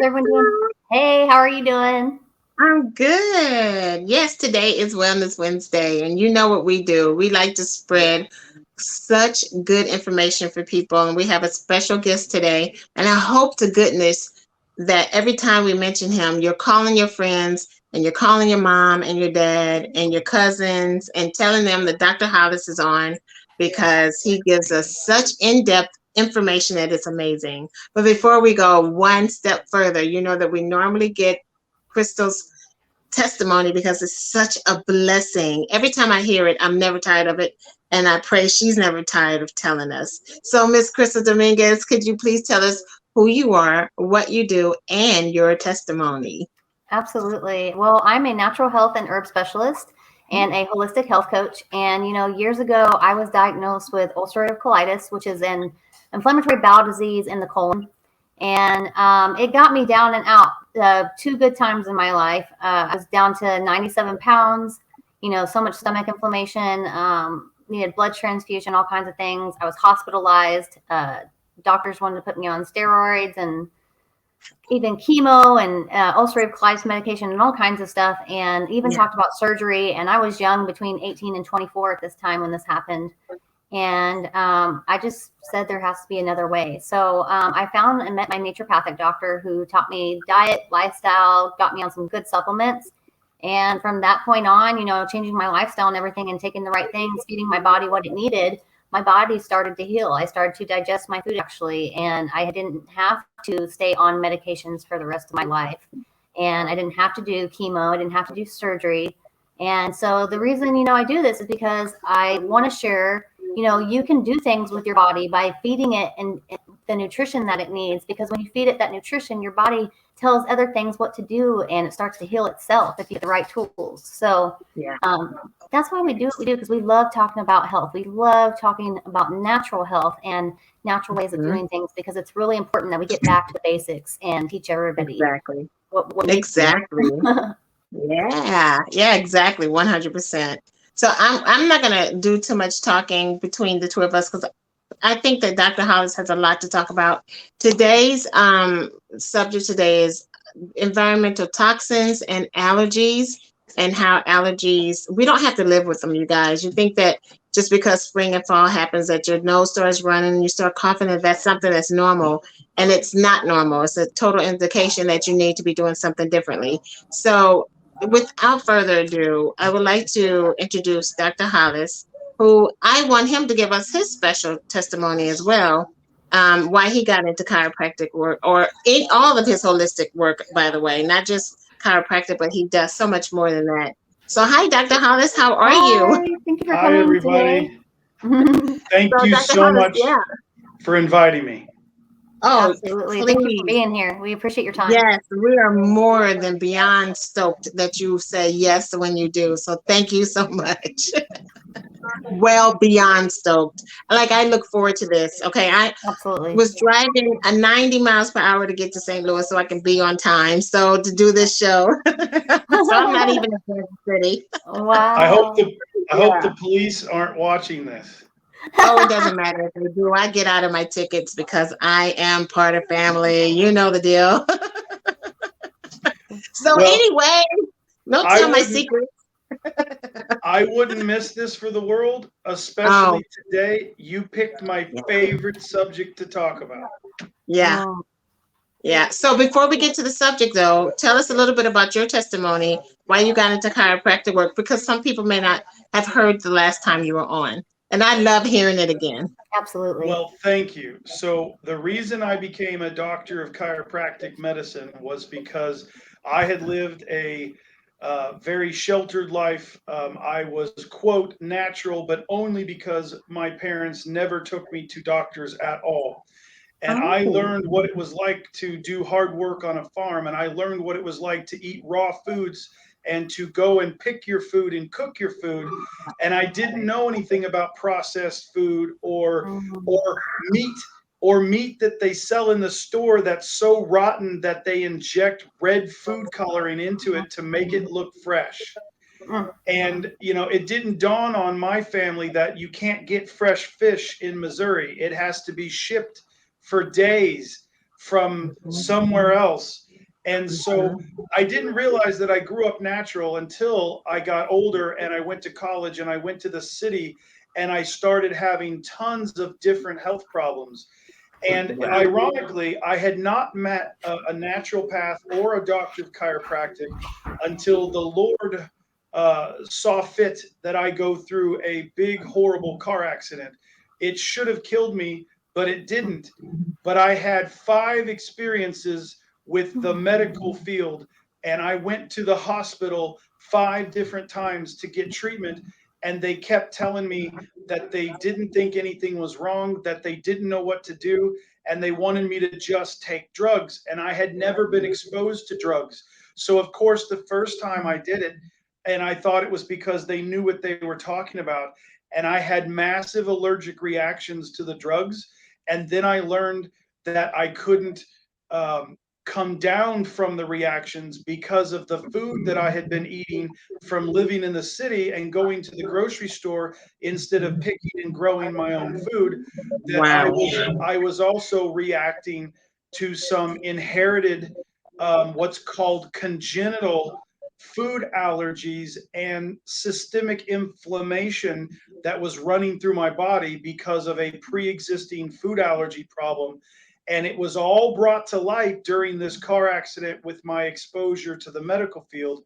everyone doing? Hey, how are you doing? I'm good. Yes, today is Wellness Wednesday, and you know what we do. We like to spread such good information for people, and we have a special guest today. And I hope to goodness that every time we mention him, you're calling your friends and you're calling your mom and your dad and your cousins and telling them that Dr. Hollis is on because he gives us such in-depth information that it's amazing. But before we go one step further, you know that we normally get Crystal's testimony because it's such a blessing. Every time I hear it, I'm never tired of it. And I pray she's never tired of telling us. So, Miss Crystal Dominguez, could you please tell us who you are, what you do, and your testimony? Absolutely. Well, I'm a natural health and herb specialist and a holistic health coach. And, years ago, I was diagnosed with ulcerative colitis, which is an inflammatory bowel disease in the colon. And it got me down and out two good times in my life. I was down to 97 pounds, so much stomach inflammation, needed blood transfusion, all kinds of things. I was hospitalized. Doctors wanted to put me on steroids and even chemo and ulcerative colitis medication and all kinds of stuff, and even Yeah. talked about surgery. And I was young, between 18 and 24 at this time when this happened. And I just said there has to be another way. So I found and met my naturopathic doctor who taught me diet, lifestyle, got me on some good supplements. And from that point on, changing my lifestyle and everything and taking the right things, feeding my body what it needed, my body started to heal. I started to digest my food actually, and I didn't have to stay on medications for the rest of my life. And I didn't have to do chemo. I didn't have to do surgery. And so the reason, I do this is because I want to share, you can do things with your body by feeding it and the nutrition that it needs, because when you feed it that nutrition, your body tells other things what to do and it starts to heal itself if you get the right tools. So Yeah. that's why we do what we do, because we love talking about health. We love talking about natural health and natural ways of Mhm. doing things, because it's really important that we get back to the basics and teach everybody Exactly. what needs to be Exactly. done. Yeah. Yeah, exactly. 100%. So I'm not gonna do too much talking between the two of us because I think that Dr. Hollis has a lot to talk about. Today's subject today is environmental toxins and allergies, and how allergies, we don't have to live with them, you guys. You think that just because spring and fall happens that your nose starts running and you start coughing, and that's something that's normal, and it's not normal. It's a total indication that you need to be doing something differently. So without further ado, I would like to introduce Dr. Hollis, who I want him to give us his special testimony as well, why he got into chiropractic work, or in all of his holistic work, by the way, not just chiropractic, but he does so much more than that. So, hi, Dr. Hollis, how are you? Hi, thank you for Hi, coming today. everybody. Thank So, you Dr. so Hollis, yeah. much for inviting me. Oh, Absolutely. Thank you for please. being here. We appreciate your time. Yes, we are more than beyond stoked that you say yes when you do. So, thank you so much. Well, beyond stoked. Like, I look forward to this. Okay. I Absolutely. was driving a 90 miles per hour to get to St. Louis so I can be on time. So to do this show. So I'm not even in Kansas City. I hope Wow. the I hope Yeah. the police aren't watching this. Oh, it doesn't matter if they do. I get out of my tickets because I am part of family. You know the deal. So Well, anyway, don't I tell my wouldn't secret. I wouldn't miss this for the world, Oh, especially today. You picked my yeah. favorite subject to talk about. Yeah. Mm. Yeah. So before we get to the subject, though, tell us a little bit about your testimony, why you got into chiropractic work, because some people may not have heard the last time you were on. And I love hearing it again. Absolutely. Well, thank you. So, the reason I became a doctor of chiropractic medicine was because I had lived a very sheltered life. I was, quote, natural, but only because my parents never took me to doctors at all. And I Oh, learned what it was like to do hard work on a farm, and I learned what it was like to eat raw foods and to go and pick your food and cook your food. And I didn't know anything about processed food Mm. or meat that they sell in the store that's so rotten that they inject red food coloring into it to make it look fresh. Mm. And it didn't dawn on my family that you can't get fresh fish in Missouri. It has to be shipped for days from somewhere else. And so I didn't realize that I grew up natural until I got older and I went to college and I went to the city and I started having tons of different health problems. And ironically, I had not met a naturopath or a doctor of chiropractic until the Lord saw fit that I go through a big, horrible car accident. It should have killed me, but it didn't. But I had 5 experiences with the medical field, and I went to the hospital 5 different times to get treatment. And they kept telling me that they didn't think anything was wrong, that they didn't know what to do, and they wanted me to just take drugs. And I had never been exposed to drugs. So, of course, the first time I did it, and I thought it was because they knew what they were talking about. And I had massive allergic reactions to the drugs. And then I learned that I couldn't come down from the reactions because of the food that I had been eating from living in the city and going to the grocery store instead of picking and growing my own food. That I was also reacting to some inherited what's called congenital food allergies and systemic inflammation that was running through my body because of a pre-existing food allergy problem. And it was all brought to light during this car accident with my exposure to the medical field.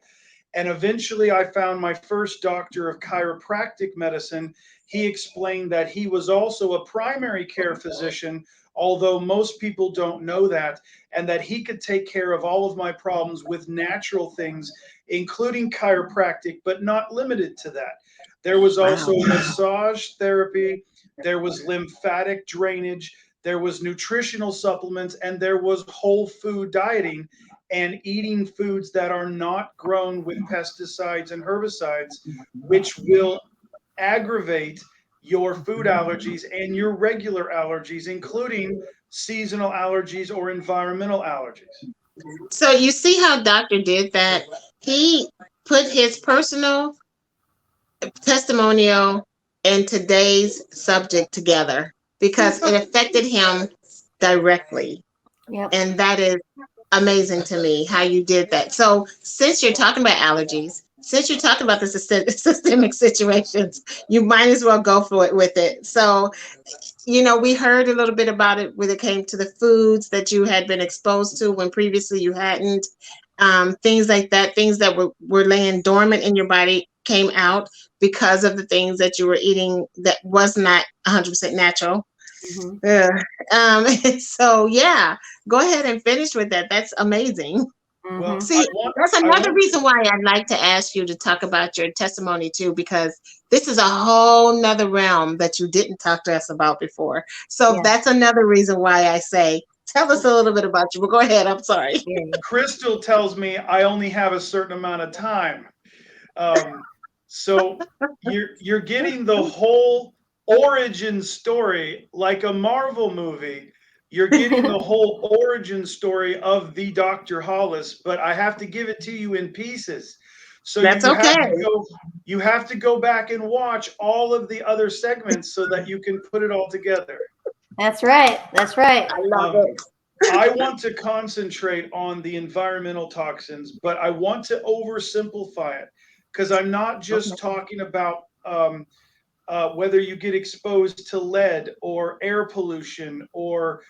And eventually I found my first doctor of chiropractic medicine. He explained that he was also a primary care physician, although most people don't know that, and that he could take care of all of my problems with natural things, including chiropractic, but not limited to that. There was also massage therapy, there was lymphatic drainage, there was nutritional supplements, and there was whole food dieting and eating foods that are not grown with pesticides and herbicides, which will aggravate your food allergies and your regular allergies, including seasonal allergies or environmental allergies. So you see how Doctor did that? He put his personal testimonial and today's subject together because it affected him directly. Yep. And that is amazing to me how you did that. So since you're talking about allergies, since you're talking about the systemic situations, you might as well go for it with it. So, you know, we heard a little bit about it when it came to the foods that you had been exposed to when previously you hadn't. Things like that, things that were laying dormant in your body came out because of the things that you were eating that was not 100% natural. So yeah, go ahead and finish with that. That's amazing. Well, See, that's another reason why I'd like to ask you to talk about your testimony too, because this is a whole nother realm that you didn't talk to us about before. So that's another reason why I say, tell us a little bit about you. But go ahead. I'm sorry. Crystal tells me I only have a certain amount of time. So you're getting the whole origin story like a Marvel movie. You're getting the whole origin story of the Dr. Hollis, but I have to give it to you in pieces. So you have to go back and watch all of the other segments so that you can put it all together. That's right. That's right. I love it. I want to concentrate on the environmental toxins, but I want to oversimplify it because I'm not just talking about whether you get exposed to lead or air pollution or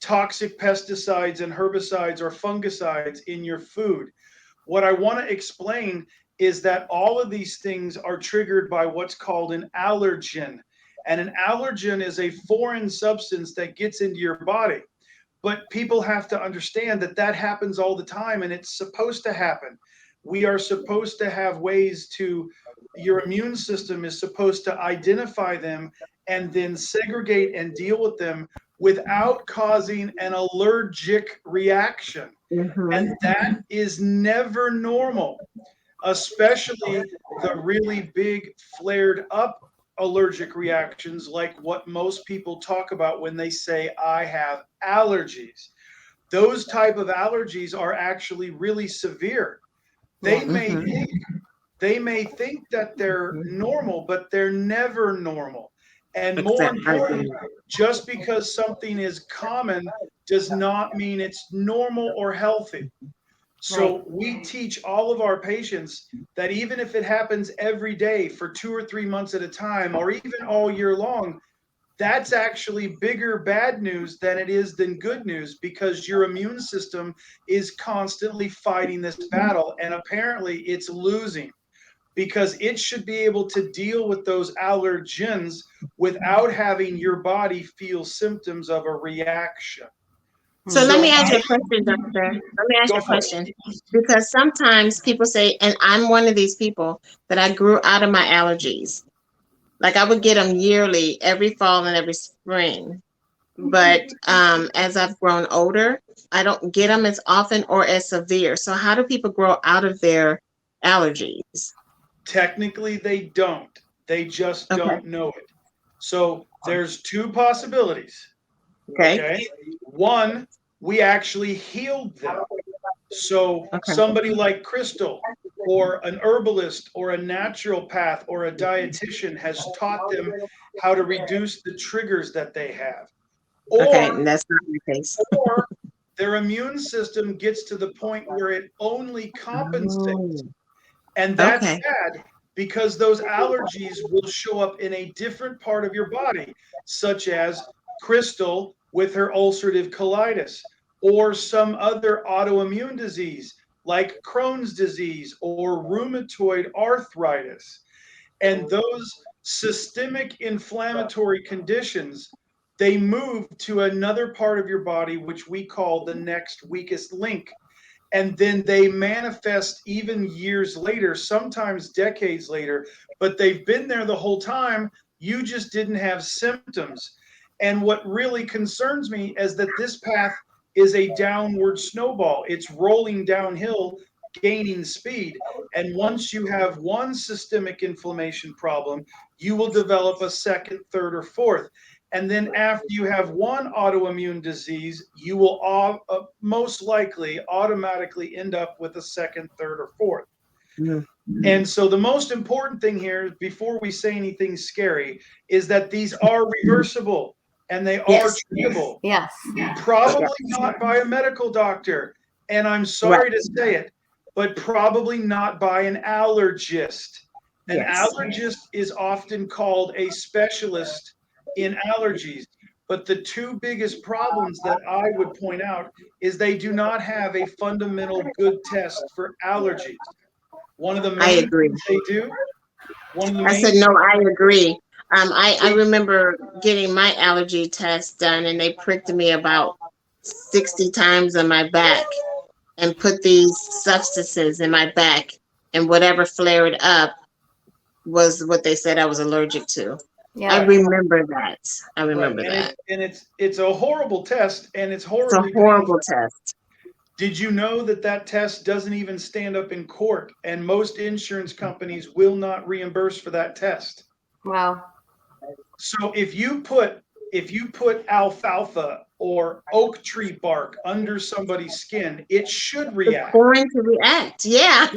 toxic pesticides and herbicides or fungicides in your food. What I want to explain is that all of these things are triggered by what's called an allergen. And an allergen is a foreign substance that gets into your body. But people have to understand that that happens all the time and it's supposed to happen. We are supposed to have ways to, your immune system is supposed to identify them and then segregate and deal with them without causing an allergic reaction. And that is never normal, especially the really big flared up allergic reactions like what most people talk about when they say I have allergies. Those type of allergies are actually really severe. They may think that they're normal, but they're never normal. And more important, just because something is common does not mean it's normal or healthy. So we teach all of our patients that even if it happens every day for 2 or 3 months at a time, or even all year long, that's actually bigger bad news than it is than good news, because your immune system is constantly fighting this battle, and apparently it's losing, because it should be able to deal with those allergens without having your body feel symptoms of a reaction. So let me ask you a question, doctor. Let me ask you a question. Because sometimes people say, and I'm one of these people, that I grew out of my allergies. Like I would get them yearly, every fall and every spring. But as I've grown older, I don't get them as often or as severe. So how do people grow out of their allergies? Technically, they don't. They just don't know it. So there's two possibilities. Okay. One, we actually healed them. So somebody like Crystal, or an herbalist, or a naturopath, or a dietitian has taught them how to reduce the triggers that they have. Or, that's not the case. Or their immune system gets to the point where it only compensates. And that's bad, because those allergies will show up in a different part of your body, such as Crystal with her ulcerative colitis, or some other autoimmune disease like Crohn's disease or rheumatoid arthritis. And those systemic inflammatory conditions, they move to another part of your body, which we call the next weakest link. And then they manifest even years later, sometimes decades later, but they've been there the whole time. You just didn't have symptoms. And what really concerns me is that this path is a downward snowball. It's rolling downhill, gaining speed. And once you have one systemic inflammation problem, you will develop a second, third, or fourth. And then after you have one autoimmune disease, you will most likely automatically end up with a second, third, or fourth. And so the most important thing here, before we say anything scary, is that these are reversible and they are treatable. Yes. Probably not by a medical doctor. And I'm sorry to say it, but probably not by an allergist. An allergist is often called a specialist in allergies. But the two biggest problems that I would point out is they do not have a fundamental good test for allergies. One of the main things they do. I said, no, I agree. I remember getting my allergy test done, and they pricked me about 60 times on my back and put these substances in my back, and whatever flared up was what they said I was allergic to. Yeah. I remember that. I remember that. And it's a horrible test, and it's horribly It's a horrible test. Did you know that that test doesn't even stand up in court, and most insurance companies will not reimburse for that test? Wow. So if you put alfalfa or oak tree bark under somebody's skin, it should react. It's going to react. Yeah.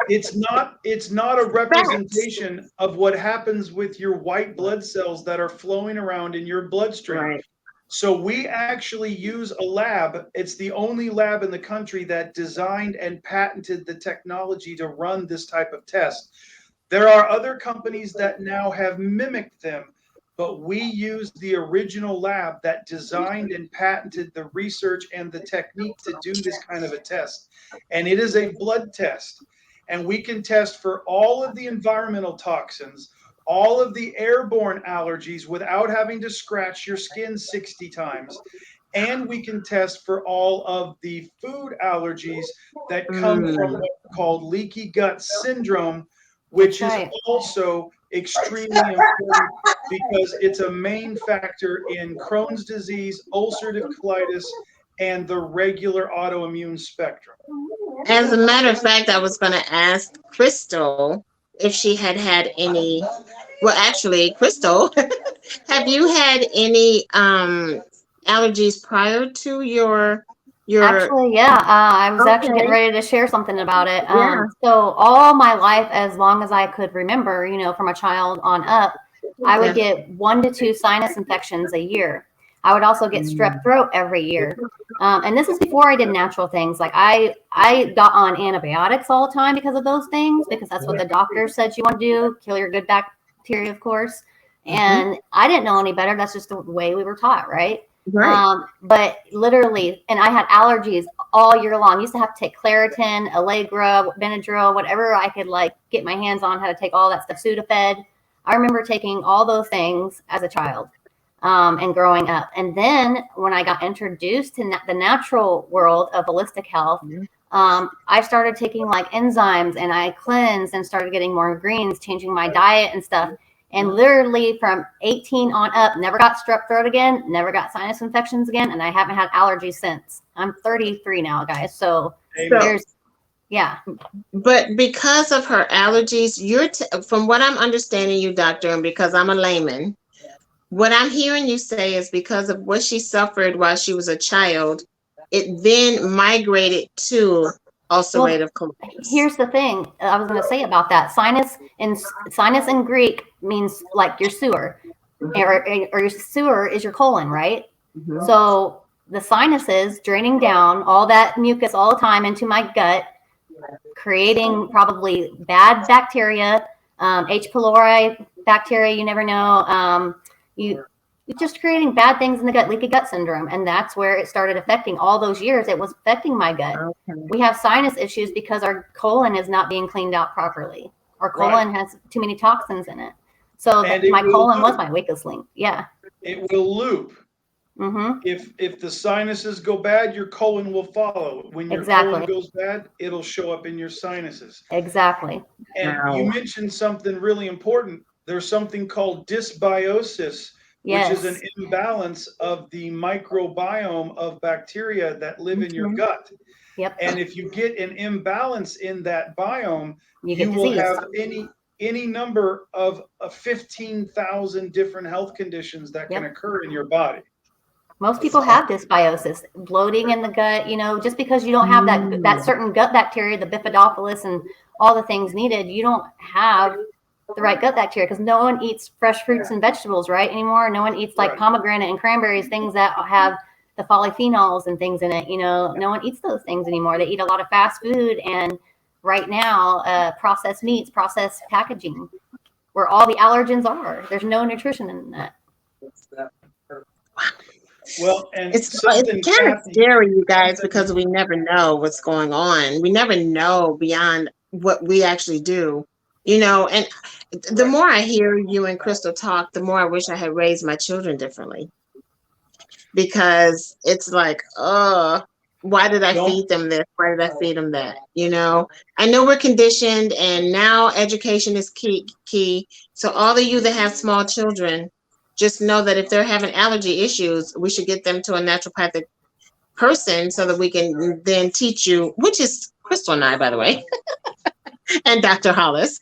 It's not a representation of what happens with your white blood cells that are flowing around in your bloodstream. Right. So we actually use a lab. It's the only lab in the country that designed and patented the technology to run this type of test. There are other companies that now have mimicked them, but we used the original lab that designed and patented the research and the technique to do this kind of a test. And it is a blood test. And we can test for all of the environmental toxins, all of the airborne allergies without having to scratch your skin 60 times. And we can test for all of the food allergies that come from what's called leaky gut syndrome, which is also extremely important because it's a main factor in Crohn's disease, ulcerative colitis, and the regular autoimmune spectrum. As a matter of fact, I was going to ask Crystal if she had any. Well, actually, Crystal, have you had any allergies prior to your? Actually, yeah. I was actually getting ready to share something about it. So all my life, as long as I could remember, from a child on up, I would get 1 to 2 sinus infections a year. I would also get strep throat every year. And this is before I did natural things. Like I got on antibiotics all the time because of those things, because that's what the doctor said you want to do, kill your good bacteria, of course. And I didn't know any better. That's just the way we were taught, right? Right. But literally, and I had allergies all year long. I used to have to take Claritin, Allegra, Benadryl, whatever I could like get my hands on, had to take all that stuff, Sudafed. I remember taking all those things as a child and growing up. And then when I got introduced to the natural world of holistic health, I started taking like enzymes and I cleansed and started getting more greens, changing my diet and stuff. And literally from 18 on up, never got strep throat again, never got sinus infections again, and I haven't had allergies since. I'm 33 now, guys. So there's, yeah. But because of her allergies, from what I'm understanding you, doctor, and because I'm a layman, what I'm hearing you say is because of what she suffered while she was a child, it then migrated to ulcerative colitis. Here's the thing I was going to say about that. Sinus in Greek means like your sewer, or your sewer is your colon, right? So the sinuses draining down all that mucus all the time into my gut, creating probably bad bacteria, H. pylori bacteria, you never know. You're just creating bad things in the gut, leaky gut syndrome. And that's where it started affecting all those years. It was affecting my gut. We have sinus issues because our colon is not being cleaned out properly. Our colon has too many toxins in it. So my colon was my weakest link. Yeah. It will loop. If the sinuses go bad, your colon will follow. When your colon goes bad, it'll show up in your sinuses. Exactly. And you mentioned something really important. There's something called dysbiosis, which is an imbalance of the microbiome of bacteria that live in your gut. And if you get an imbalance in that biome, you will have any number of 15,000 different health conditions that can occur in your body. Most people have dysbiosis, bloating in the gut, just because you don't have that certain gut bacteria, the Bifidobacillus and all the things needed, you don't have the right gut bacteria, because no one eats fresh fruits and vegetables anymore. No one eats like pomegranate and cranberries, things that have the polyphenols and things in it. No one eats those things anymore. They eat a lot of fast food, and right now processed meats, processed packaging, where all the allergens are. There's no nutrition in that. Well, and it's kind of scary, you guys, because we never know what's going on. We never know beyond what we actually do, and the more I hear you and Crystal talk, the more I wish I had raised my children differently, because it's like, why did I feed them this? Why did I feed them that? I know we're conditioned, and now education is key. So all of you that have small children, just know that if they're having allergy issues, we should get them to a naturopathic person so that we can then teach you, which is Crystal and I, by the way, and Dr. Hollis,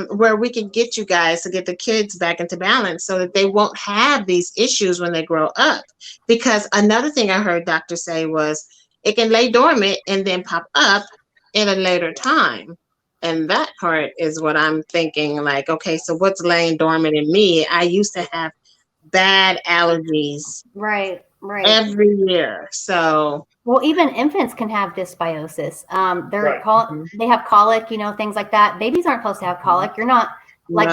where we can get you guys to get the kids back into balance so that they won't have these issues when they grow up. Because another thing I heard doctor say was it can lay dormant and then pop up in a later time. And that part is what I'm thinking, like, okay, so what's laying dormant in me? I used to have bad allergies every year. So, well, even infants can have dysbiosis. They have colic, things like that. Babies aren't supposed to have colic. You're not like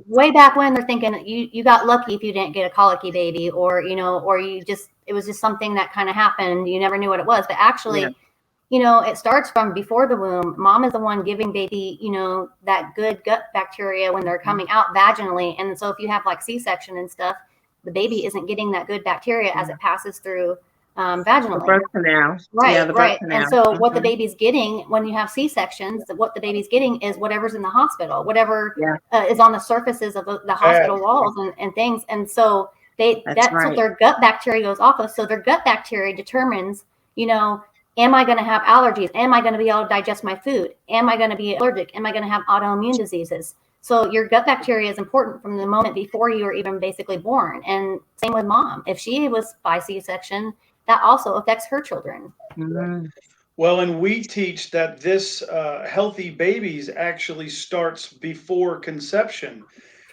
way back when they're thinking you got lucky if you didn't get a colicky baby, or it was just something that kind of happened. You never knew what it was, but actually. It starts from before the womb. Mom is the one giving baby, that good gut bacteria when they're coming out vaginally. And so if you have like C-section and stuff, the baby isn't getting that good bacteria as it passes through vaginally. The birth canal. Right. And so what the baby's getting when you have C-sections, what the baby's getting is whatever's in the hospital, whatever is on the surfaces of the hospital walls and things. And so that's what their gut bacteria goes off of. So their gut bacteria determines, am I going to have allergies? Am I going to be able to digest my food? Am I going to be allergic? Am I going to have autoimmune diseases? So your gut bacteria is important from the moment before you are even basically born. And same with mom. If she was by C-section, that also affects her children. Well, and we teach that this healthy babies actually starts before conception.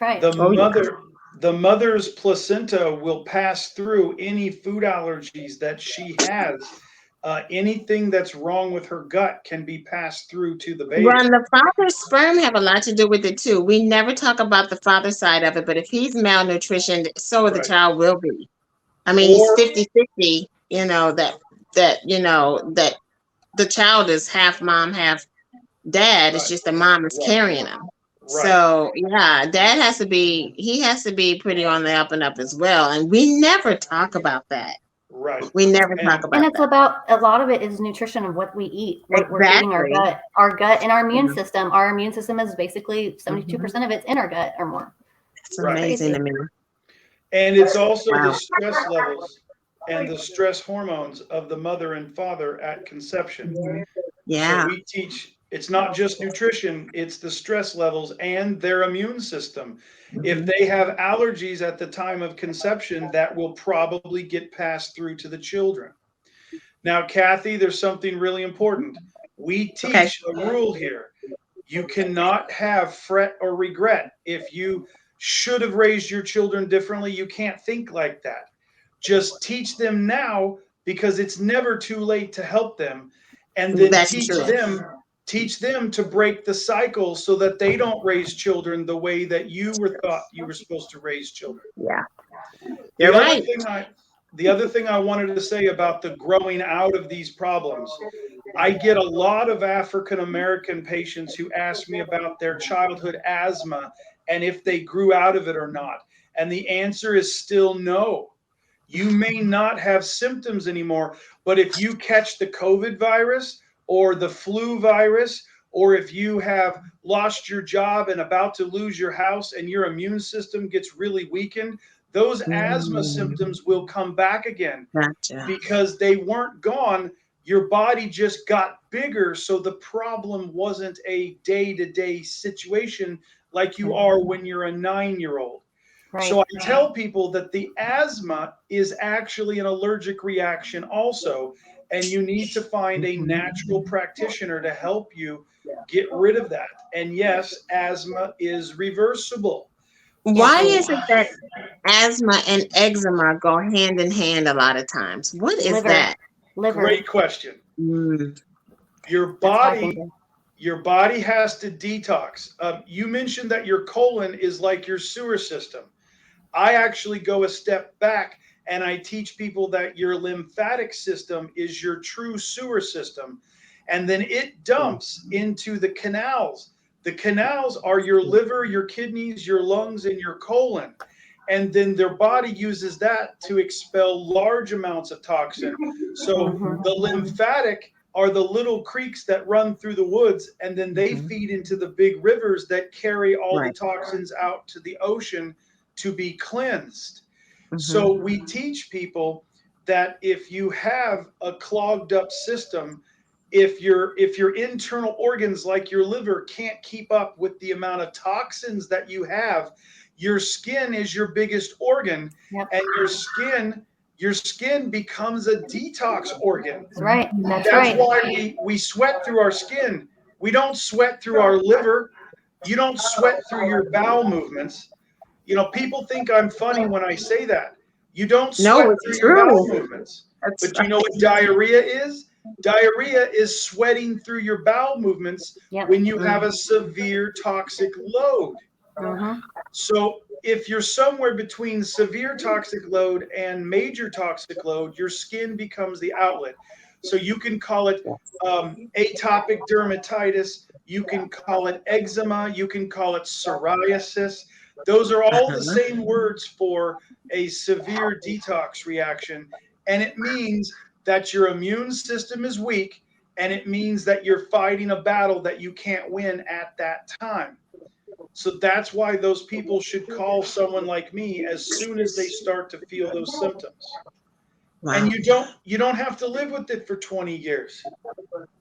Right. The Oh, yeah. the mother's placenta will pass through any food allergies that she has. Anything that's wrong with her gut can be passed through to the baby. Well, and the father's sperm have a lot to do with it too. We never talk about the father side of it, but if he's malnutrition, so the Right. child will be. I mean, it's Or 50-50, that the child is half mom, half dad. It's right, just the mom is right, carrying him. right, So yeah, dad he has to be pretty on the up and up as well. And we never talk about that. right. We never talk And And about it's that. about, a lot of it is nutrition of what we eat, what we're feeding Exactly. our gut and our immune Mhm. system. Our immune system is basically 72% of it's in our gut or more. It's right. amazing Crazy. to me. And it's also the Wow. stress levels and the stress hormones of the mother and father at conception. So Yeah. we teach it's not just nutrition, it's the stress levels and their immune system. If Mhm. they have allergies at the time of conception, that will probably get passed through to the children. Now, Kathy, there's something really important. We Okay. teach a rule here. You cannot have fret or regret. If you should have raised your children differently, you can't think like that. Just teach them now because it's never too late to help them. And then That's true. teach them to break the cycle so that they don't raise children the way that you were thought you were supposed to raise children. Yeah. The You're other right. thing I the other thing I wanted to say about the growing out of these problems, I get a lot of African American patients who ask me about their childhood asthma and if they grew out of it or not. And the answer is still no. You may not have symptoms anymore, but if you catch the COVID virus or the flu virus, or if you have lost your job and about to lose your house and your immune system gets really weakened, those asthma Mm, symptoms will come back again gotcha. because they weren't gone. Your body just got bigger. So the problem wasn't a day to day situation like you are when you're a 9-year-old. Right. So I tell people that the asthma is actually an allergic reaction also, and you need to find a natural Mhm. practitioner to help you get rid of that. And yes, asthma is reversible. Why Yes. is So it that asthma and eczema go hand in hand a lot of times? What is Liver. that? Liver. great question. Mm, Your That's what I body think of. your body has to detox. You mentioned that your colon is like your sewer system. I actually go a step back and I teach people that your lymphatic system is your true sewer system. And then it dumps into the canals. The canals are your liver, your kidneys, your lungs, and your colon. And then their body uses that to expel large amounts of toxin. So Hmm. the lymphatic are the little creeks that run through the woods, and then they mhm. feed into the big rivers that carry all the Right. toxins out to the ocean to be cleansed. Hmm. So we teach people that if you have a clogged up system, if your internal organs like your liver can't keep up with the amount of toxins that you have, your skin is your biggest organ, Yep. and your skin becomes a detox organ. That's right. That's That's right. why we sweat through our skin. We don't sweat through our liver. You don't sweat through your bowel movements. People think I'm funny when I say that. You don't No, sweat it's through your bowel true. movements. That's But you know right. what diarrhea is? Diarrhea is sweating through your bowel movements Yep. when you have Mm, a severe toxic load. Hmm. So if you're somewhere between severe toxic load and major toxic load, your skin becomes the outlet. So you can call it atopic dermatitis, you can call it eczema, you can call it psoriasis. Those are all the uh-huh. same words for a severe detox reaction. And it means that your immune system is weak, and it means that you're fighting a battle that you can't win at that time. So that's why those people should call someone like me as soon as they start to feel those symptoms. And Wow. you don't have to live with it for 20 years.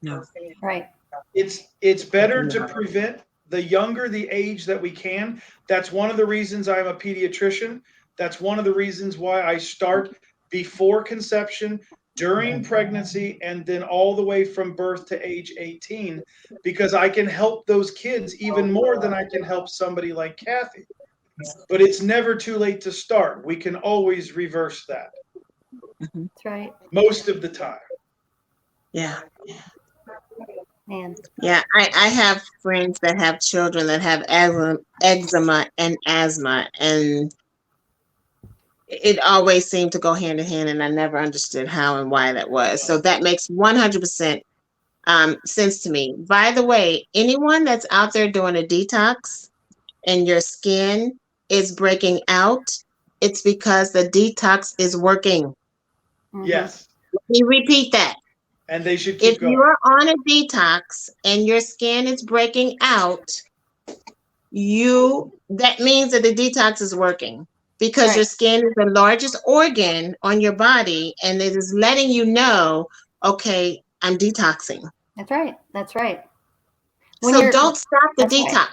No. Right. It's better to No. prevent the younger the age that we can. That's one of the reasons I'm a pediatrician. That's one of the reasons why I start before conception, during pregnancy, and then all the way from birth to age 18, because I can help those kids even more than I can help somebody like Kathy. but it's never too late to start. We can always reverse that. That's right. Most of the time. Yeah. Man. Yeah, I have friends that have children that have eczema and asthma, and it always seemed to go hand in hand, and I never understood how and why that was. So that makes 100% sense to me. By the way, anyone that's out there doing a detox and your skin is breaking out, it's because the detox is working. Mhm. Yes. Let me repeat that. And they should keep If going. you're on a detox and your skin is breaking out, that means that the detox is working, because Right. your skin is the largest organ on your body, and it is letting you know, okay, I'm detoxing. That's right. That's right. When So you're, don't stop the that's right. detox.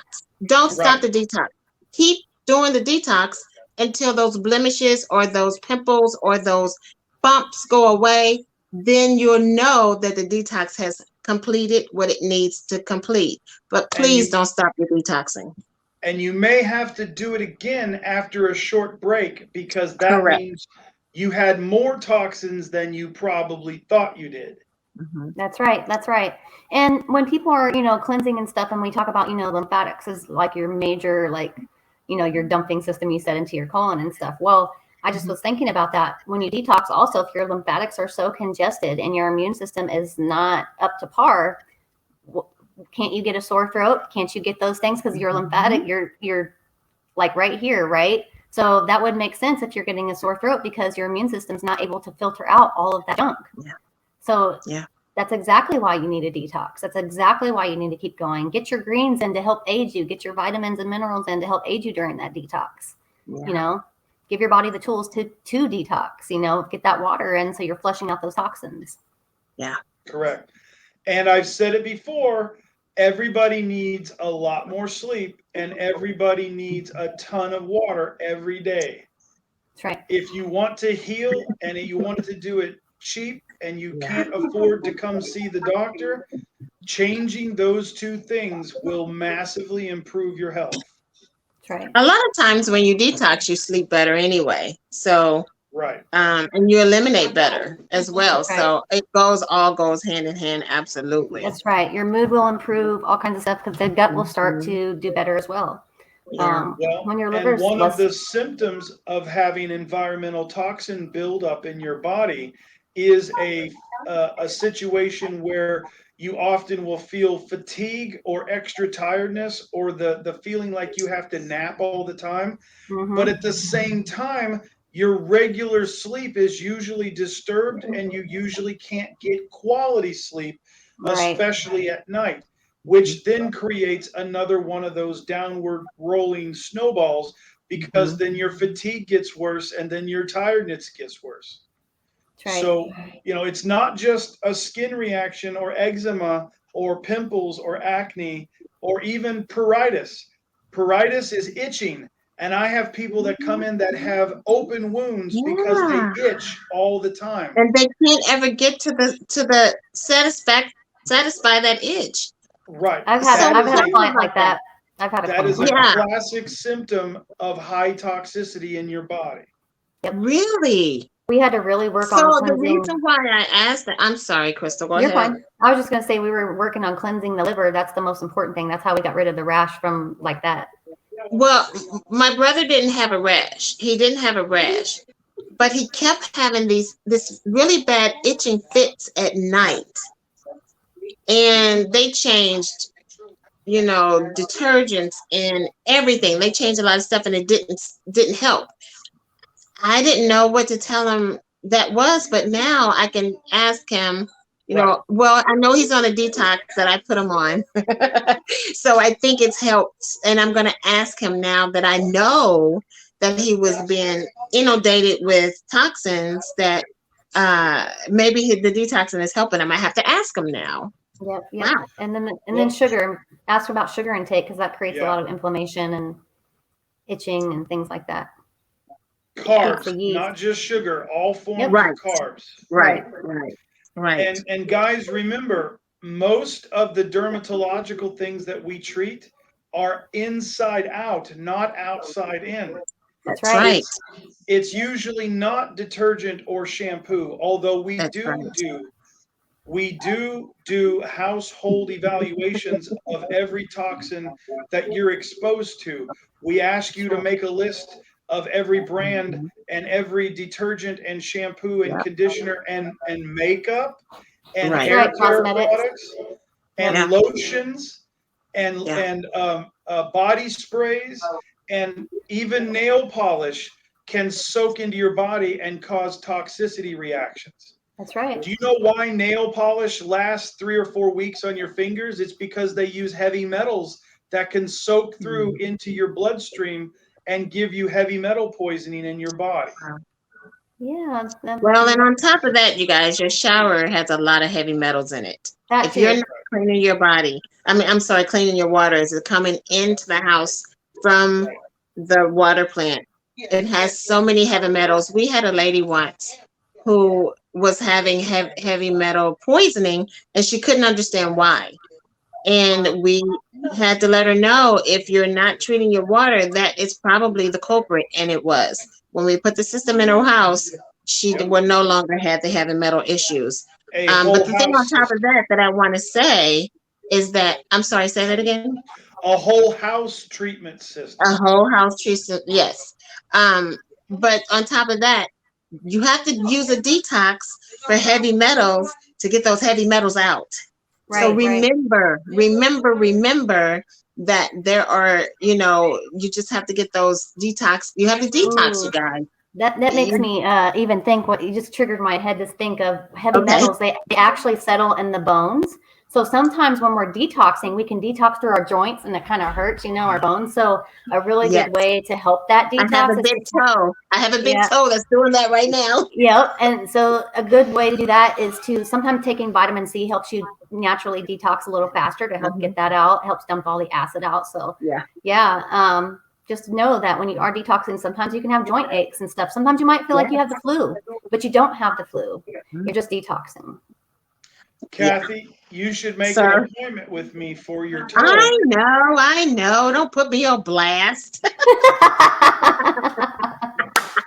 Don't Right. stop the detox. Keep doing the detox until those blemishes or those pimples or those bumps go away. Then you'll know that the detox has completed what it needs to complete. But please don't stop your detoxing. And you may have to do it again after a short break, because that Correct. means you had more toxins than you probably thought you did. That's right. That's right. And when people are, cleansing and stuff, and we talk about, lymphatics is like your major, like, your dumping system you set into your colon and stuff. Well, I just was thinking about that. When you detox, also, if your lymphatics are so congested and your immune system is not up to par, can't you get a sore throat? Can't you get those things? Because your lymphatic, you're like right here, right? So that would make sense if you're getting a sore throat, because your immune system's not able to filter out all of that junk. Yeah. So yeah, that's exactly why you need a detox. That's exactly why you need to keep going. Get your greens in to help aid you. Get your vitamins and minerals in to help aid you during that detox. Give your body the tools to detox, get that water in so you're flushing out those toxins. Yeah. Correct. And I've said it before, everybody needs a lot more sleep, and everybody needs a ton of water every day. That's right. If you want to heal and you want to do it cheap and you can't afford to come see the doctor, changing those two things will massively improve your health. That's right. A lot of times when you detox, you sleep better anyway. So right. And you eliminate better as well. Right. So it all goes hand in hand. Absolutely. That's right. Your mood will improve, all kinds of stuff, because the gut will start to do better as well. Yeah. When your and liver's one of the symptoms of having environmental toxin buildup in your body is a situation where you often will feel fatigue or extra tiredness, or the feeling like you have to nap all the time. But at the same time, your regular sleep is usually disturbed, and you usually can't get quality sleep, especially at night, which then creates another one of those downward rolling snowballs, because then your fatigue gets worse, and then your tiredness gets worse. Right. So, it's not just a skin reaction or eczema or pimples or acne or even pruritus. Pruritus is itching. And I have people that come in that have open wounds because they itch all the time. And they can't ever get to satisfy that itch. Right. I've had a client like that. That is a classic symptom of high toxicity in your body. Yep. Really? We had to really work on cleansing. So the reason why I asked that, I'm sorry, Crystal, go ahead. You're fine. I was just going to say, we were working on cleansing the liver. That's the most important thing. That's how we got rid of the rash from like that. Well, my brother didn't have a rash. He didn't have a rash, but he kept having this really bad itching fits at night. And they changed, detergents and everything. They changed a lot of stuff, and it didn't help. I didn't know what to tell him that was, but now I can ask him, well, I know he's on a detox that I put him on. So I think it's helped. And I'm going to ask him now that I know that he was being inundated with toxins, that maybe the detoxing is helping him. I have to ask him now. Yep. Wow. And then sugar. Ask about sugar intake, because that creates a lot of inflammation and itching and things like that. Carbs, not just sugar, all forms of carbs. Right. And guys, remember, most of the dermatological things that we treat are inside out, not outside in. That's That's right. right. It's usually not detergent or shampoo, although That's right. we do household evaluations of every toxin that you're exposed to. We ask you to make a list of every brand Mhm. and every detergent and shampoo and Yeah. conditioner and makeup and That's Right. hair right. care Cosmetics. products Yep. and Yeah. lotions and Yeah. body sprays and even nail polish can soak into your body and cause toxicity reactions. That's right. Do you know why nail polish lasts 3 or 4 weeks on your fingers? It's because they use heavy metals that can soak through into your bloodstream and give you heavy metal poisoning in your body. Yeah. Well, and on top of that, you guys, your shower has a lot of heavy metals in it. That If you're too. not cleaning your body, I'm sorry, cleaning your water, is it coming into the house from the water plant? It has so many heavy metals. We had a lady once who was having heavy metal poisoning, and she couldn't understand why. And we had to let her know, if you're not treating your water, that is probably the culprit. And it was. When we put the system in her house, she Yep. would no longer have the heavy metal issues. A But whole the thing on house top system. of that I want to say is that, I'm sorry, say that again. A whole house treatment system. A whole house treatment, yes. But on top of that, you have to use a detox for heavy metals to get those heavy metals out. So Right. Right. remember that there are, you just have to get those detox. You have to detox, you Ooh. guys. That makes You- me even think, what you just triggered my head to think of heavy Okay. metals. They actually settle in the bones. So sometimes when we're detoxing, we can detox through our joints, and it kind of hurts, our bones. So a really Yes. good way to help that I have detox a is big toe. I have a big Yeah. toe that's doing that right now. Yeah, and so a good way to do that is to sometimes taking vitamin C helps you naturally detox a little faster to help get that out, helps dump all the acid out. So Yeah. just know that when you are detoxing, sometimes you can have joint aches and stuff. Sometimes you might feel like you have the flu, but you don't have the flu. You're just detoxing. Kathy, you should make Sir. an appointment with me for your toe. I know. Don't put me on blast.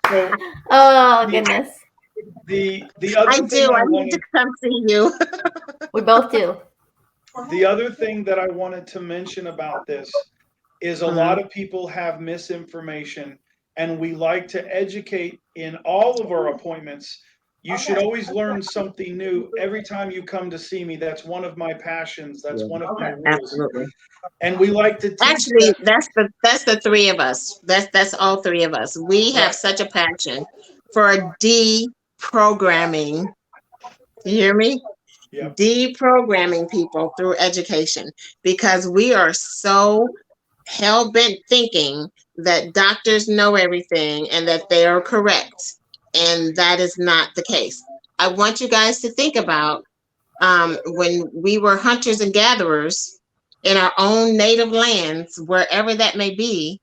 So Oh goodness, the I other thing do. I I need wanted to come see you. we both do. the other thing that I wanted to mention about this is a lot of people have misinformation, and we like to educate in all of our appointments. You should always learn something new every time you come to see me. That's one of my passions. That's one of my rules. Absolutely. And we like to teach Actually, that. that's the three of us. That's all three of us. We have such a passion for deprogramming. You hear me? Yep. Deprogramming people through education, because we are so hell-bent thinking that doctors know everything and that they are correct. And that is not the case. I want you guys to think about when we were hunters and gatherers in our own native lands, wherever that may be.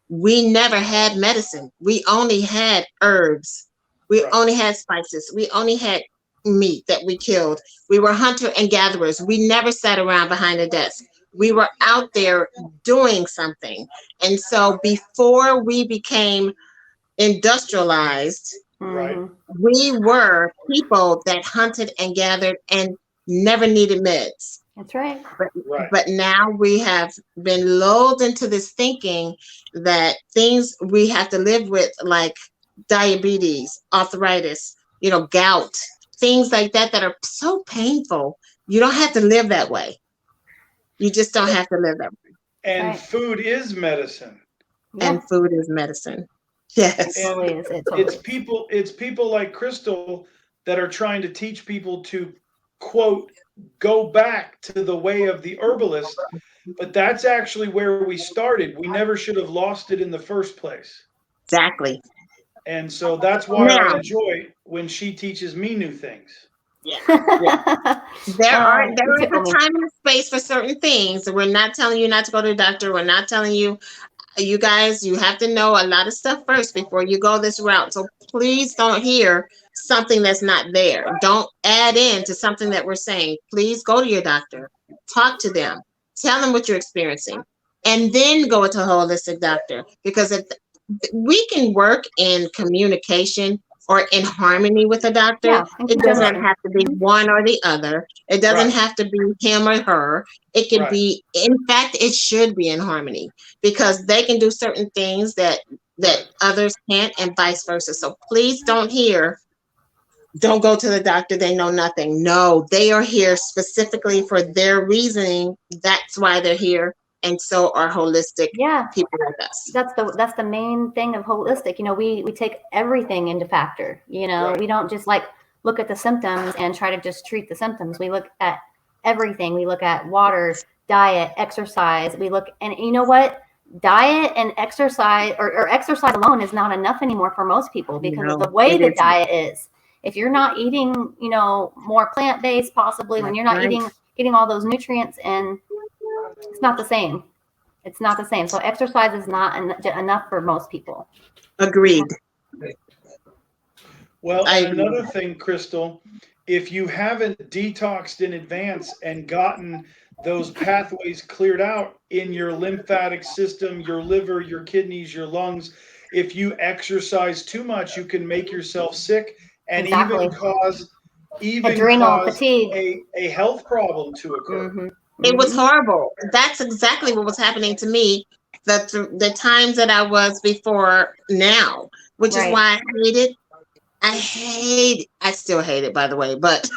We never had medicine. We only had herbs. We only had spices. We only had meat that we killed. We were hunter and gatherers. We never sat around behind a desk. We were out there doing something. And so before we became industrialized, Right. we were people that hunted and gathered and never needed meds. That's right. But now we have been lulled into this thinking that things we have to live with, like diabetes, arthritis, gout, things like that are so painful. You don't have to live that way. You just don't have to live that way. And food is medicine. And food is medicine. Yes. It totally is. It's people like Crystal that are trying to teach people to, quote, go back to the way of the herbalist, but that's actually where we started. We never should have lost it in the first place. Exactly. And so that's why I enjoy when she teaches me new things. Yeah. There is a time and a space for certain things. We're not telling you not to go to the doctor. We're not telling you, you guys, you have to know a lot of stuff first before you go this route. So please don't hear something that's not there. Don't add in to something that we're saying. Please go to your doctor. Talk to them. Tell them what you're experiencing. and then go to a holistic doctor. Because if we can work in communication or in harmony with a doctor, Yeah, in it doesn't conjunction. have to be one or the other. It doesn't Right. have to be him or her. It could Right. be, in fact, it should be in harmony, because they can do certain things that Right. others can't, and vice versa. So please don't go to the doctor. They know nothing. No, they are here specifically for their reasoning. That's why they're here. And so are holistic Yeah, people like us. that's the main thing of holistic. We take everything into factor. Right. We don't just like look at the symptoms and try to just treat the symptoms. We look at everything. We look at water, diet, exercise. We look, and you know what? Diet and exercise, or exercise alone, is not enough anymore for most people because of No, the way it the isn't. diet is. If you're not eating, more plant-based, possibly, when you're not Right. getting all those nutrients in, it's not the same. It's not the same. So exercise is not enough for most people. Agreed. Well, I and agree. another thing, Crystal, if you haven't detoxed in advance and gotten those pathways cleared out in your lymphatic system, your liver, your kidneys, your lungs, if you exercise too much, you can make yourself sick and Exactly. even Adrenal cause fatigue. a health problem to occur. Mm-hmm. It was horrible. That's exactly what was happening to me the times that I was before now, which is Right. why I still hate it, by the way, but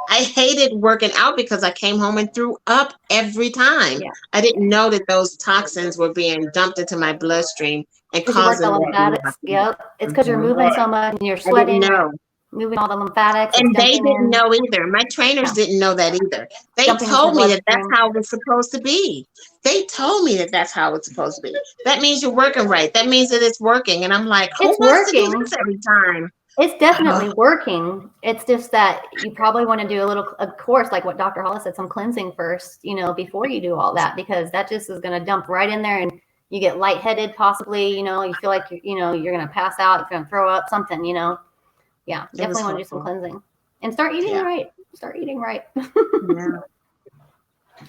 I hated working out because I came home and threw up every time. Yeah. I didn't know that those toxins were being dumped into my bloodstream and Because you work the causing lymphatics. Yep. It's because you're moving Right. so much and you're I didn't sweating. know. Moving all the lymphatics. And It's they dumping didn't in, know either. My trainers didn't know that either. They dumping into your told me that that's bloodstream. how it was supposed to be. They told me that that's how it's supposed to be. That means you're working right. That means that it's working. And I'm like, who It's wants to do working. this every time? It's definitely working. It's just that you probably want to do a course like what Dr. Hollis said, some cleansing first, before you do all that, because that just is going to dump right in there, and you get lightheaded, possibly, you feel like you're going to pass out, you're going to throw up, something, Yeah, It was definitely want to do some horrible. cleansing and start eating Yeah. right. Start eating right. Yeah.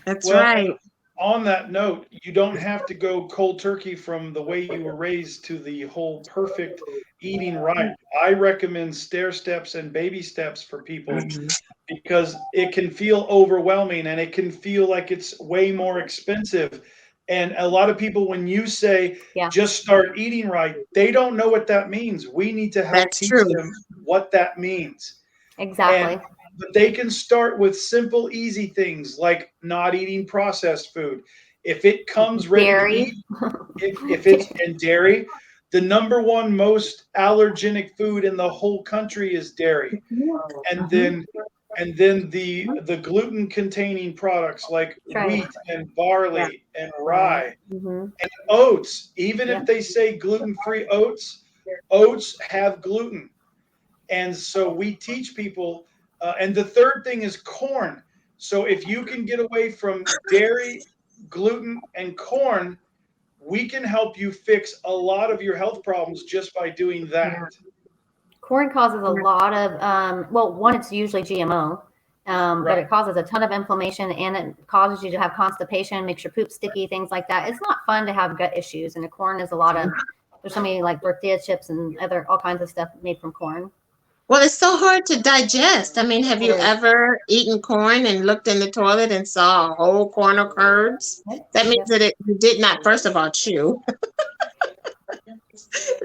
That's Well, right. on that note, you don't have to go cold turkey from the way you were raised to the whole perfect eating right. I recommend stair steps and baby steps for people Mhm. because it can feel overwhelming and it can feel like it's way more expensive. And a lot of people, when you say Yeah. just start eating right, they don't know what that means. We need to help That's teach true. them what that means. Exactly. But they can start with simple, easy things like not eating processed food. If it comes ready to Dairy. eat, if it's in dairy, the number one most allergenic food in the whole country is dairy. And Mhm. then the gluten containing products like That's right. wheat and Yeah. barley and rye Mm-hmm. and oats. Even Yep. if they say gluten-free oats, oats have gluten. And so we teach people. And the third thing is corn. So if you can get away from dairy, gluten, and corn, we can help you fix a lot of your health problems just by doing that. Yeah. Corn causes a Yeah. lot of, one, it's usually GMO, but Right. it causes a ton of inflammation, and it causes you to have constipation, makes your poop sticky, things like that. It's not fun to have gut issues. And the corn is there's so many like tortilla chips and all kinds of stuff made from corn. Well, it's so hard to digest. I mean, have It you is. ever eaten corn and looked in the toilet and saw a whole corn of curds? Yep. That means Yep. that you did not, first of all, chew.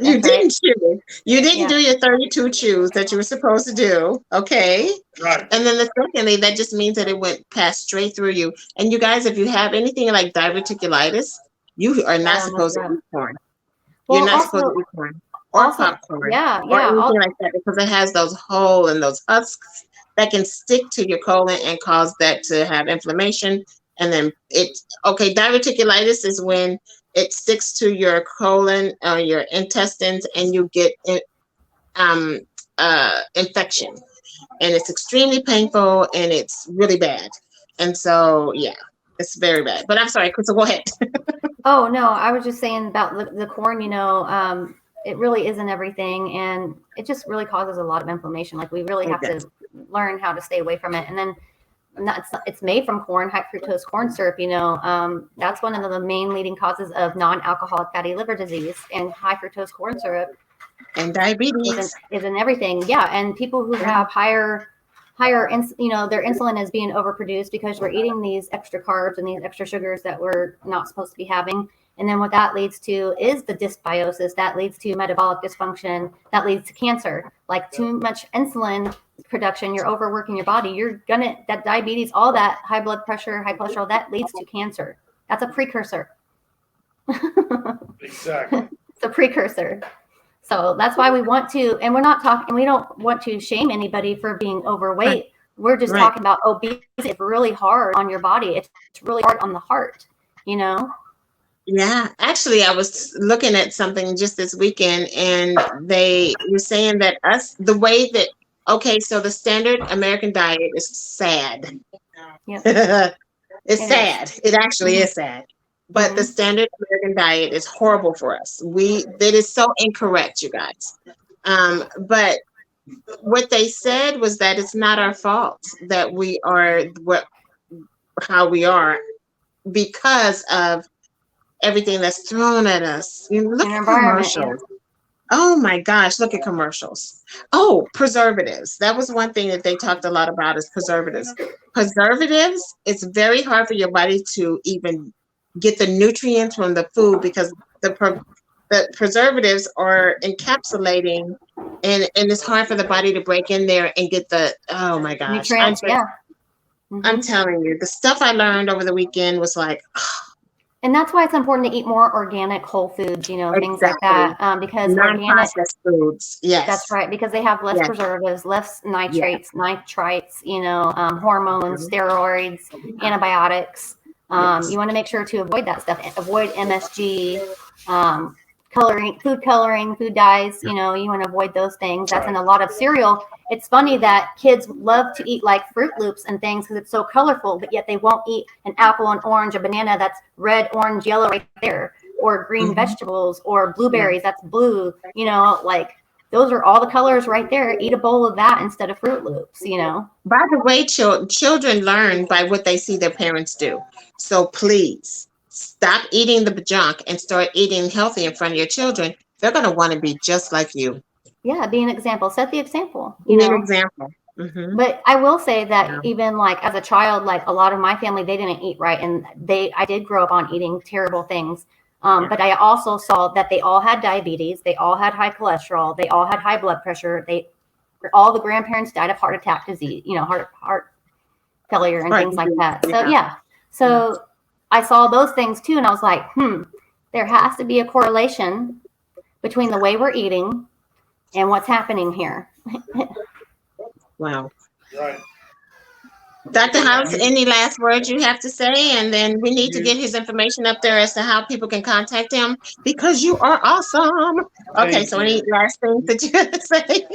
You That's right. didn't chew. You didn't Yeah. do your 32 chews that you were supposed to do. Okay. Right. And then secondly, that just means that it went past straight through you. And you guys, if you have anything like diverticulitis, you are not supposed to eat corn. You're Well, not supposed to also, eat corn or also, popcorn yeah, or yeah. anything like that, because it has those holes and those husks that can stick to your colon and cause that to have inflammation. And then diverticulitis is when it sticks to your colon or your intestines and you get infection. And it's extremely painful and it's really bad. And so, yeah, it's very bad. But I'm sorry, Crystal, go ahead. Oh, no, I was just saying about the corn, it really isn't everything, and it just really causes a lot of inflammation. Like, we really have to learn how to stay away from it. And then it's made from corn, high fructose corn syrup. That's one of the main leading causes of non-alcoholic fatty liver disease, and high fructose corn syrup And diabetes is in everything. Yeah, and people who have higher, their insulin is being overproduced because we're eating these extra carbs and these extra sugars that we're not supposed to be having. And then what that leads to is the dysbiosis. That leads to metabolic dysfunction. That leads to cancer. Like too much insulin production, you're overworking your body. That diabetes, all that high blood pressure, high cholesterol, that leads to cancer. That's a precursor. Exactly. It's a precursor. So that's why we want to, and we don't want to shame anybody for being overweight. Right. We're just Right. talking about obesity. It's really hard on your body. It's really hard on the heart, Yeah, actually, I was looking at something just this weekend, and they were saying that so the standard American diet is sad. Yep. It's It sad. It actually Mhm. is sad. But the Mhm. standard American diet is horrible for us. That is so incorrect, you guys. But what they said was that it's not our fault that we are how we are because of everything that's thrown at us. Look And at environment. Yeah. commercials. Oh my gosh, look at commercials. Oh, preservatives. That was one thing that they talked a lot about is preservatives. Preservatives, it's very hard for your body to even get the nutrients from the food because the preservatives are encapsulating and it's hard for the body to break in there and get oh my gosh. Nutrients. Yeah. I'm Mhm. telling you, the stuff I learned over the weekend was like, And that's why it's important to eat more organic whole foods, things like exactly. that. Because organic, Non-processed foods. that's Yes. right, because they have less Yes. preservatives, less Yes. nitrites, hormones, steroids, antibiotics. Yes. You want to make sure to avoid that stuff. Avoid MSG, food coloring, food dyes. You want to avoid those things. That's in a lot of cereal. It's funny that kids love to eat like Fruit Loops and things because it's so colorful, but yet they won't eat an apple, an orange, a banana that's red, orange, yellow right there, or green vegetables, or blueberries that's blue. Like those are all the colors right there. Eat a bowl of that instead of Fruit Loops. By the way, children learn by what they see their parents do. So please stop eating the junk and start eating healthy in front of your children. They're going to want to be just like you. Yeah, be an example. Set the example. Be an example. Mm-hmm. But I will say that even like as a child, like a lot of my family, they didn't eat right, and I did grow up on eating terrible things. But I also saw that they all had diabetes, they all had high cholesterol, they all had high blood pressure. All the grandparents died of heart attack disease, heart failure and things like that. So yeah, so I saw those things too, and I was like, there has to be a correlation between the way we're eating and what's happening here. Wow. Right. Dr. Hollis, any last words you have to say? And then we need to get his information up there as to how people can contact him because you are awesome. Okay, so any last things that you have to say?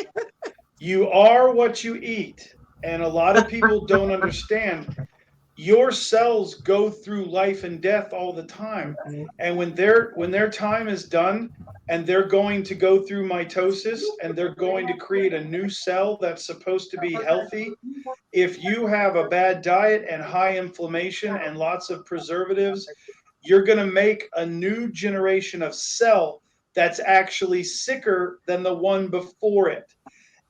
You are what you eat. And a lot of people don't understand. Your cells go through life and death all the time. And when their time is done and they're going to go through mitosis and they're going to create a new cell that's supposed to be healthy, if you have a bad diet and high inflammation and lots of preservatives, you're going to make a new generation of cell that's actually sicker than the one before it.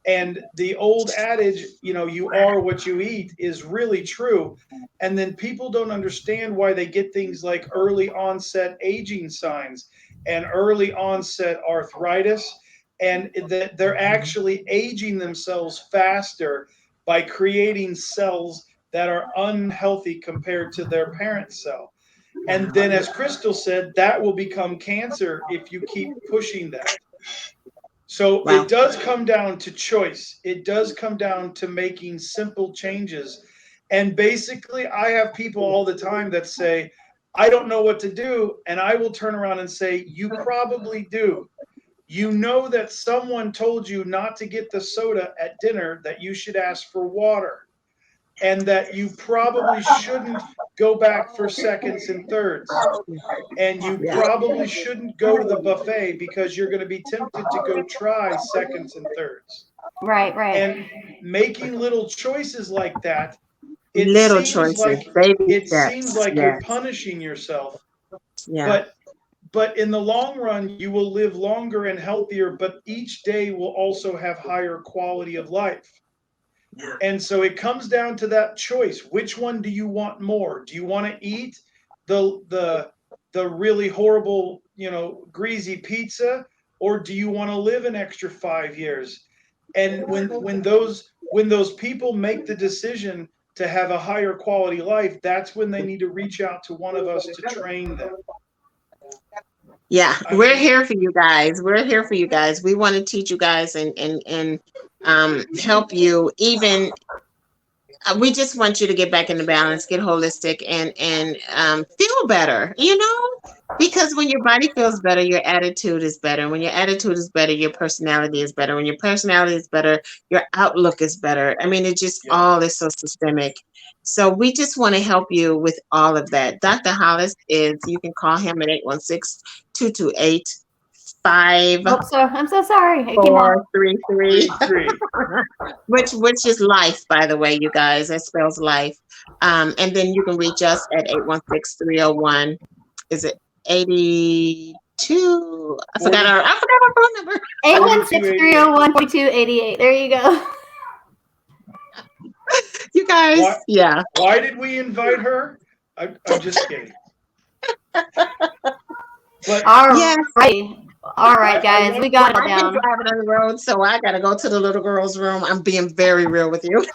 And the old adage, you are what you eat, is really true. And then people don't understand why they get things like early onset aging signs and early onset arthritis, and that they're actually aging themselves faster by creating cells that are unhealthy compared to their parent cell. And then, as Crystal said, that will become cancer if you keep pushing that. So it does come down to choice. It does come down to making simple changes. And basically, I have people all the time that say, I don't know what to do. And I will turn around and say, you probably do. You know that someone told you not to get the soda at dinner, that you should ask for water, and that you probably shouldn't go back for seconds and thirds. And you probably shouldn't go to the buffet because you're going to be tempted to go try seconds and thirds. Right. And making little choices like that Little choices, baby it seems steps. like Yeah, you're punishing yourself, yeah, but in the long run, you will live longer and healthier, but each day will also have higher quality of life. yeah. And so it comes down to that choice. Which one do you want more? Do you want to eat the really horrible, greasy pizza, or do you want to live an extra 5 years? And when those people make the decision to have a higher quality life, that's when they need to reach out to one of us to train them. Yeah, I we're mean, here for you guys. We're here for you guys. We want to teach you guys and help you. Even we just want you to get back into balance, get holistic, and feel better. Because when your body feels better, your attitude is better. When your attitude is better, your personality is better. When your personality is better, your outlook is better. I mean, it just yeah. all is so systemic. So we just want to help you with all of that. Dr. Hollis you can call him at 816-228 Oh, so I'm so sorry. It came off. 5433. which is life, by the way, you guys. That spells life. And then you can reach us at 816-301. Is it 82? I forgot our phone number. 816-301-4288. There you go. You guys, yeah. Why did we invite her? I'm just kidding. But All Yes. right. All right, guys. We got it I've been down. driving on the road, so I gotta go to the little girl's room. I'm being very real with you.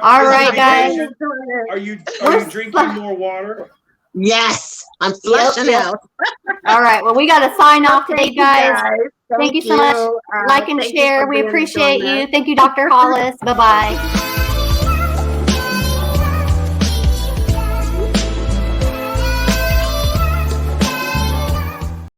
All right, guys. Are you We're drinking more water? Yes, I'm flushing Yep. out. All right. Well, we got to sign off today, Thank you, guys. guys. Thank you so much. Like and Thank you share. for We being appreciate joining you. us. Thank you, Dr. Hollis. Bye-bye.